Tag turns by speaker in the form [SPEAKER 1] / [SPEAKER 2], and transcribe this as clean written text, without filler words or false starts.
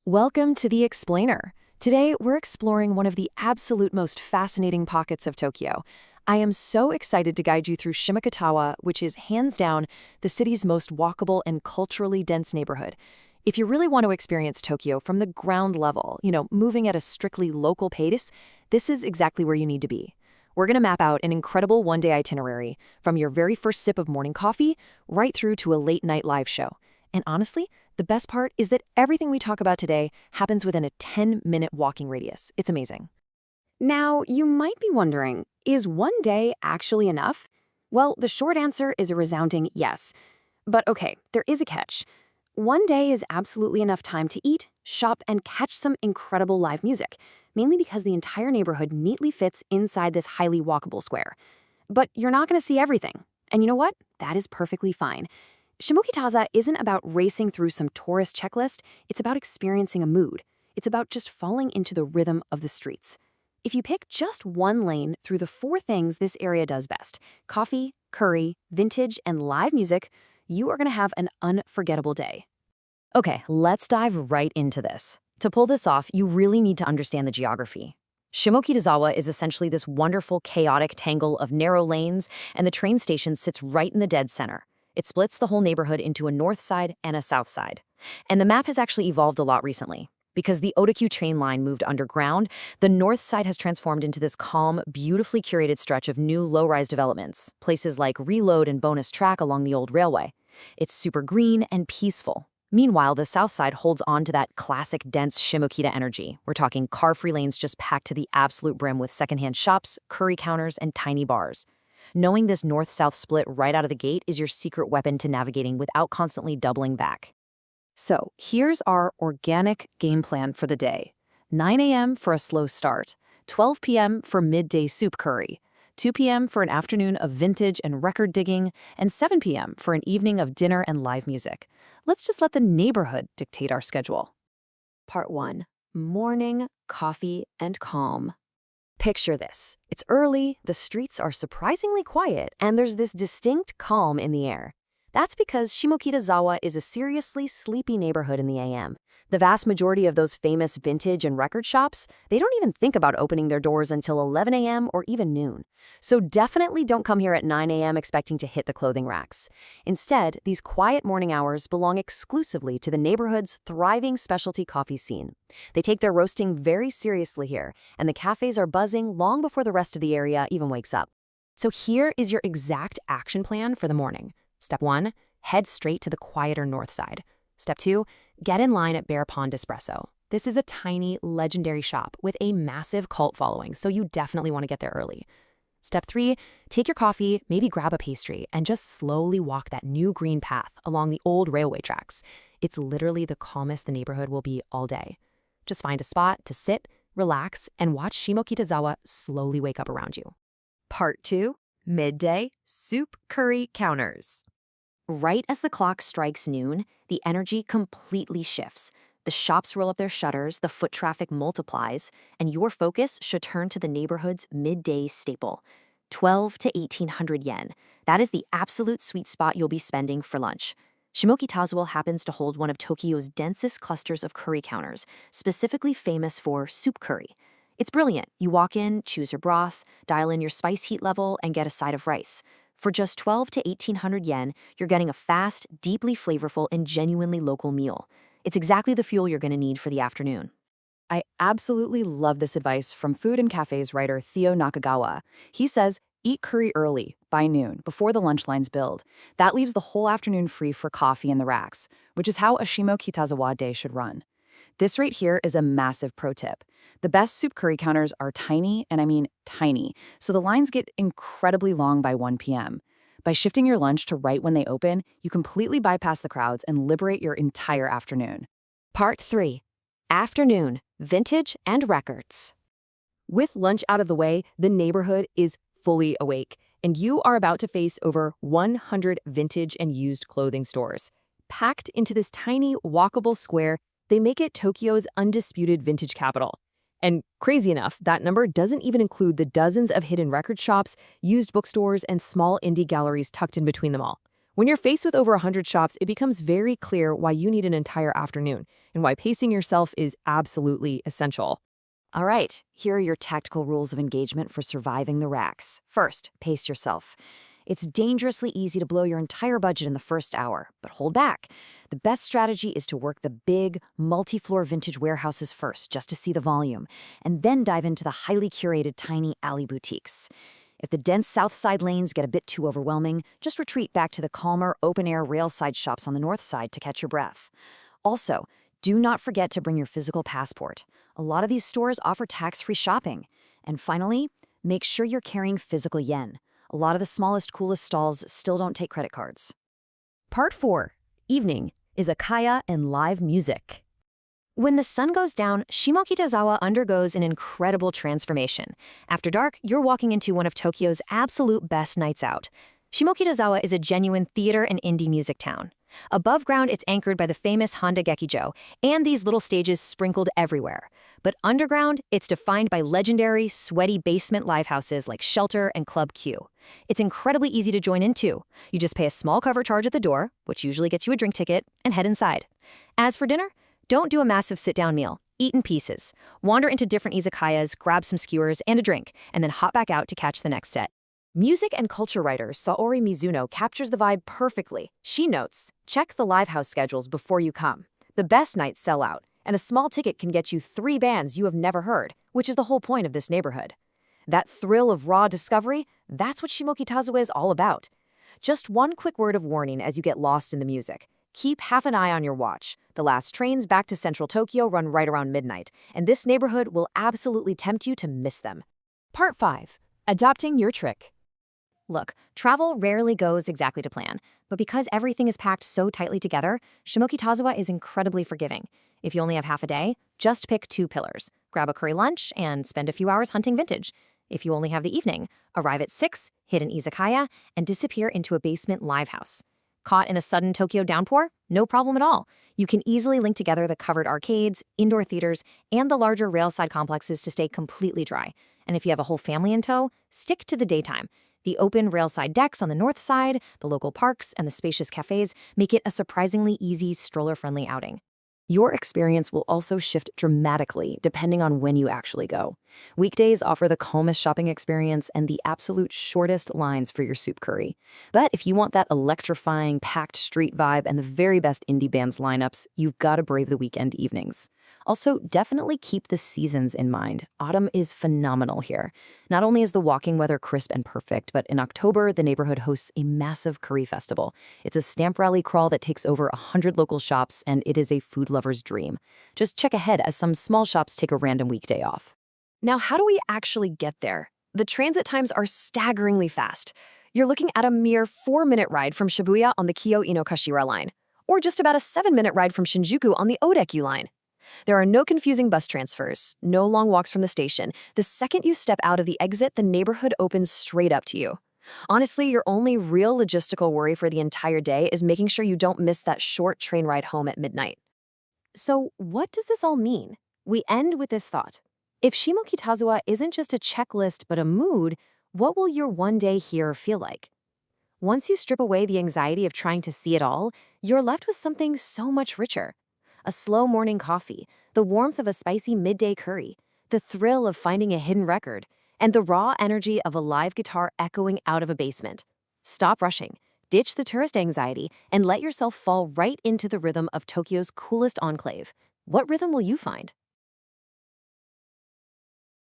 [SPEAKER 1] Welcome to The Explainer. Today, we're exploring one of the absolute most fascinating pockets of Tokyo. I am so excited to guide you through Shimokitazawa, which is hands down the city's most walkable and culturally dense neighborhood. If you really want to experience Tokyo from the ground level, moving at a strictly local pace, this is exactly where you need to be. We're going to map out an incredible one-day itinerary from your very first sip of morning coffee right through to a late-night live show. And honestly, the best part is that everything we talk about today happens within a 10-minute walking radius. It's amazing.
[SPEAKER 2] Now, you might be wondering, is one day actually enough? Well, the short answer is a resounding yes. But okay, there is a catch. One day is absolutely enough time to eat, shop, and catch some incredible live music, mainly because the entire neighborhood neatly fits inside this highly walkable square. But you're not going to see everything. And you know what? That is perfectly fine. Shimokitaza isn't about racing through some tourist checklist, it's about experiencing a mood. It's about just falling into the rhythm of the streets. If you pick just one lane through the four things this area does best, coffee, curry, vintage, and live music, you are going to have an unforgettable day.
[SPEAKER 1] Okay, let's dive right into this. To pull this off, you really need to understand the geography. Shimokitazawa is essentially this wonderful, chaotic tangle of narrow lanes, and the train station sits right in the dead center. It splits the whole neighborhood into a north side and a south side. And the map has actually evolved a lot recently. Because the Otakyu train line moved underground, the north side has transformed into this calm, beautifully curated stretch of new low-rise developments, places like Reload and Bonus Track along the old railway. It's super green and peaceful. Meanwhile, the south side holds on to that classic dense Shimokita energy. We're talking car-free lanes just packed to the absolute brim with secondhand shops, curry counters, and tiny bars. Knowing this north-south split right out of the gate is your secret weapon to navigating without constantly doubling back. So, here's our organic game plan for the day. 9 a.m. for a slow start, 12 p.m. for midday soup curry, 2 p.m. for an afternoon of vintage and record digging, and 7 p.m. for an evening of dinner and live music. Let's just let the neighborhood dictate our schedule.
[SPEAKER 2] Part 1. Morning, coffee, and calm.
[SPEAKER 1] Picture this. It's early, the streets are surprisingly quiet, and there's this distinct calm in the air. That's because Shimokitazawa is a seriously sleepy neighborhood in the AM. The vast majority of those famous vintage and record shops, they don't even think about opening their doors until 11 a.m. or even noon. So definitely don't come here at 9 a.m. expecting to hit the clothing racks. Instead, these quiet morning hours belong exclusively to the neighborhood's thriving specialty coffee scene. They take their roasting very seriously here, and the cafes are buzzing long before the rest of the area even wakes up. So here is your exact action plan for the morning. Step 1, head straight to the quieter north side. Step 2, get in line at Bear Pond Espresso. This is a tiny, legendary shop with a massive cult following, so you definitely want to get there early. Step 3, take your coffee, maybe grab a pastry, and just slowly walk that new green path along the old railway tracks. It's literally the calmest the neighborhood will be all day. Just find a spot to sit, relax, and watch Shimokitazawa slowly wake up around you.
[SPEAKER 2] Part 2. Midday soup curry counters. Right as the clock strikes noon, the energy completely shifts. The shops roll up their shutters, the foot traffic multiplies, and your focus should turn to the neighborhood's midday staple, 12 to 1800 yen. That is the absolute sweet spot you'll be spending for lunch. Shimokitazawa happens to hold one of Tokyo's densest clusters of curry counters, specifically famous for soup curry. It's brilliant. You walk in, choose your broth, dial in your spice heat level, and get a side of rice. For just 12 to 1800 yen, you're getting a fast, deeply flavorful, and genuinely local meal. It's exactly the fuel you're going to need for the afternoon.
[SPEAKER 1] I absolutely love this advice from Food and Cafes writer Theo Nakagawa. He says, eat curry early, by noon, before the lunch lines build. That leaves the whole afternoon free for coffee in the racks, which is how a Shimokitazawa day should run. This right here is a massive pro tip. The best soup curry counters are tiny, and I mean tiny, so the lines get incredibly long by 1 p.m. By shifting your lunch to right when they open, you completely bypass the crowds and liberate your entire afternoon.
[SPEAKER 2] Part 3. Afternoon, vintage and records.
[SPEAKER 1] With lunch out of the way, the neighborhood is fully awake, and you are about to face over 100 vintage and used clothing stores. Packed into this tiny, walkable square, they make it Tokyo's undisputed vintage capital. And crazy enough, that number doesn't even include the dozens of hidden record shops, used bookstores, and small indie galleries tucked in between them all.
[SPEAKER 3] When you're faced with over 100 shops, it becomes very clear why you need an entire afternoon and why pacing yourself is absolutely essential.
[SPEAKER 2] All right, here are your tactical rules of engagement for surviving the racks. First, pace yourself. It's dangerously easy to blow your entire budget in the first hour, but hold back. The best strategy is to work the big, multi-floor vintage warehouses first, just to see the volume, and then dive into the highly curated tiny alley boutiques. If the dense south side lanes get a bit too overwhelming, just retreat back to the calmer, open-air rail-side shops on the north side to catch your breath. Also, do not forget to bring your physical passport. A lot of these stores offer tax-free shopping. And finally, make sure you're carrying physical yen. A lot of the smallest, coolest stalls still don't take credit cards.
[SPEAKER 1] Part 4. Evening, Izakaya and live music. When the sun goes down, Shimokitazawa undergoes an incredible transformation. After dark, you're walking into one of Tokyo's absolute best nights out. Shimokitazawa is a genuine theater and indie music town. Above ground, it's anchored by the famous Honda Gekijo and these little stages sprinkled everywhere. But underground, it's defined by legendary, sweaty basement livehouses like Shelter and Club Q. It's incredibly easy to join in too. You just pay a small cover charge at the door, which usually gets you a drink ticket, and head inside. As for dinner, don't do a massive sit-down meal. Eat in pieces. Wander into different izakayas, grab some skewers and a drink, and then hop back out to catch the next set. Music and culture writer Saori Mizuno captures the vibe perfectly. She notes, check the livehouse schedules before you come. The best nights sell out, and a small ticket can get you 3 bands you have never heard, which is the whole point of this neighborhood. That thrill of raw discovery, that's what Shimokitazawa is all about. Just one quick word of warning as you get lost in the music. Keep half an eye on your watch. The last trains back to central Tokyo run right around midnight, and this neighborhood will absolutely tempt you to miss them.
[SPEAKER 3] Part 5. Adopting your trick.
[SPEAKER 2] Look, travel rarely goes exactly to plan, but because everything is packed so tightly together, Shimokitazawa is incredibly forgiving. If you only have half a day, just pick 2 pillars. Grab a curry lunch and spend a few hours hunting vintage. If you only have the evening, arrive at 6, hit an izakaya, and disappear into a basement livehouse. Caught in a sudden Tokyo downpour? No problem at all. You can easily link together the covered arcades, indoor theaters, and the larger railside complexes to stay completely dry. And if you have a whole family in tow, stick to the daytime. The open railside decks on the north side, the local parks, and the spacious cafes make it a surprisingly easy, stroller-friendly outing. Your experience will also shift dramatically depending on when you actually go. Weekdays offer the calmest shopping experience and the absolute shortest lines for your soup curry. But if you want that electrifying, packed street vibe and the very best indie bands lineups, you've got to brave the weekend evenings. Also, definitely keep the seasons in mind. Autumn is phenomenal here. Not only is the walking weather crisp and perfect, but in October, the neighborhood hosts a massive curry festival. It's a stamp rally crawl that takes over 100 local shops, and it is a food lover's dream. Just check ahead as some small shops take a random weekday off.
[SPEAKER 3] Now, how do we actually get there? The transit times are staggeringly fast. You're looking at a mere 4-minute ride from Shibuya on the Kyo-Inokashira line, or just about a 7-minute ride from Shinjuku on the Odekyu line. There are no confusing bus transfers, no long walks from the station. The second you step out of the exit, the neighborhood opens straight up to you. Honestly, your only real logistical worry for the entire day is making sure you don't miss that short train ride home at midnight. So, what does this all mean? We end with this thought. If Shimokitazawa isn't just a checklist but a mood, what will your one day here feel like? Once you strip away the anxiety of trying to see it all, you're left with something so much richer. A slow morning coffee, the warmth of a spicy midday curry, the thrill of finding a hidden record, and the raw energy of a live guitar echoing out of a basement. Stop rushing, ditch the tourist anxiety, and let yourself fall right into the rhythm of Tokyo's coolest enclave. What rhythm will you find?